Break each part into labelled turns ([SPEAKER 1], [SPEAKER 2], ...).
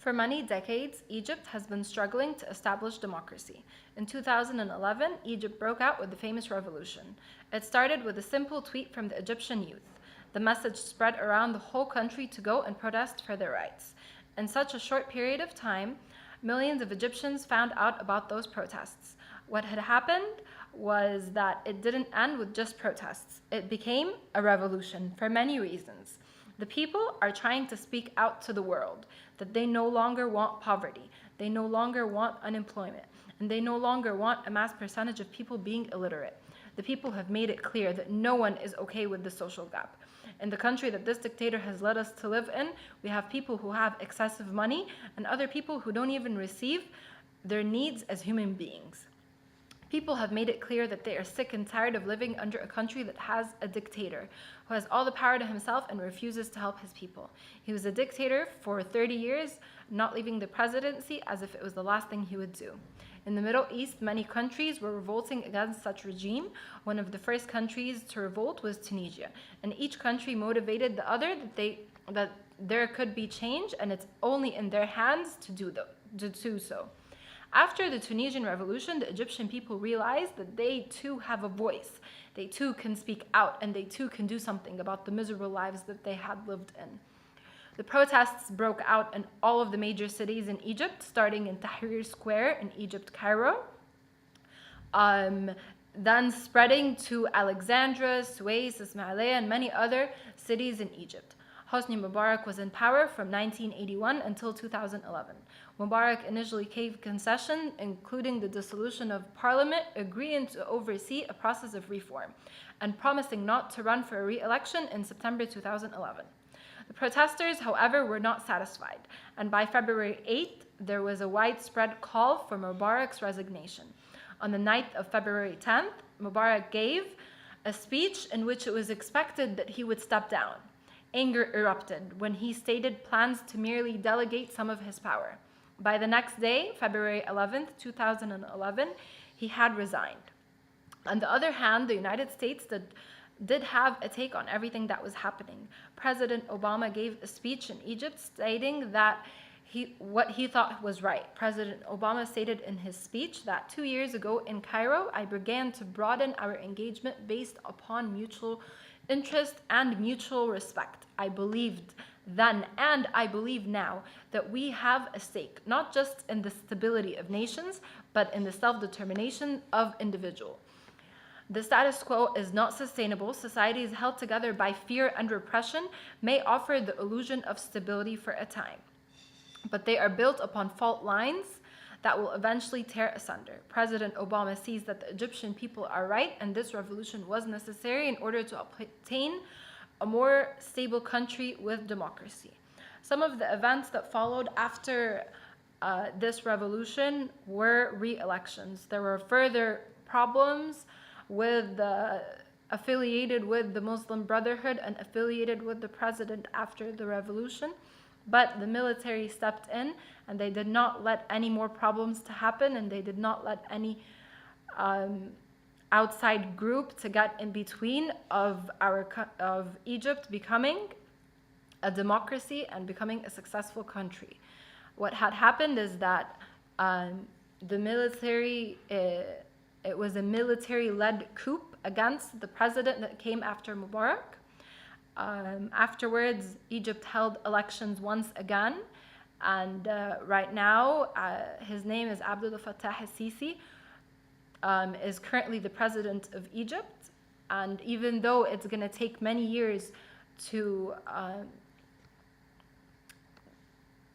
[SPEAKER 1] For many decades, Egypt has been struggling to establish democracy. In 2011, Egypt broke out with the famous revolution. It started with a simple tweet from the Egyptian youth. The message spread around the whole country to go and protest for their rights. In such a short period of time, millions of Egyptians found out about those protests. What had happened was that it didn't end with just protests. It became a revolution for many reasons. The people are trying to speak out to the world that they no longer want poverty, they no longer want unemployment, and they no longer want a mass percentage of people being illiterate. The people have made it clear that no one is okay with the social gap. In the country that this dictator has led us to live in, we have people who have excessive money and other people who don't even receive their needs as human beings. People have made it clear that they are sick and tired of living under a country that has a dictator who has all the power to himself and refuses to help his people. He was a dictator for 30 years, not leaving the presidency as if it was the last thing he would do. In the Middle East, many countries were revolting against such regime. One of the first countries to revolt was Tunisia, and each country motivated the other that there could be change, and it's only in their hands to do so. After the Tunisian revolution, the Egyptian people realized that they too have a voice. They too can speak out, and they too can do something about the miserable lives that they had lived in. The protests broke out in all of the major cities in Egypt, starting in Tahrir Square in Egypt, Cairo, then spreading to Alexandria, Suez, Ismailia, and many other cities in Egypt. Hosni Mubarak was in power from 1981 until 2011. Mubarak initially gave concessions, including the dissolution of parliament, agreeing to oversee a process of reform, and promising not to run for a re-election in September 2011. The protesters, however, were not satisfied, and by February 8th, there was a widespread call for Mubarak's resignation. On the night of February 10th, Mubarak gave a speech in which it was expected that he would step down. Anger erupted when he stated plans to merely delegate some of his power. By the next day, February 11th, 2011, he had resigned. On the other hand, the United States did have a take on everything that was happening. President Obama gave a speech in Egypt stating that what he thought was right. President Obama stated in his speech that 2 years ago in Cairo, I began to broaden our engagement based upon mutual interest and mutual respect. I believed then and I believe now that we have a stake, not just in the stability of nations, but in the self-determination of individuals. The status quo is not sustainable. Societies held together by fear and repression may offer the illusion of stability for a time, but they are built upon fault lines that will eventually tear asunder. President Obama sees that the Egyptian people are right, and this revolution was necessary in order to obtain a more stable country with democracy. Some of the events that followed after this revolution were re-elections. There were further problems affiliated with the Muslim Brotherhood and affiliated with the president after the revolution. But the military stepped in, and they did not let any more problems to happen, and they did not let any outside group to get in between of Egypt becoming a democracy and becoming a successful country. What had happened is that the military, it was a military-led coup against the president that came after Mubarak. Afterwards, Egypt held elections once again, and right now, his name is Abdel Fattah al-Sisi, is currently the president of Egypt. And even though it's going to take many years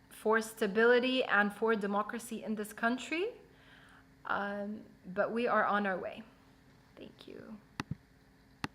[SPEAKER 1] for stability and for democracy in this country, but we are on our way. Thank you.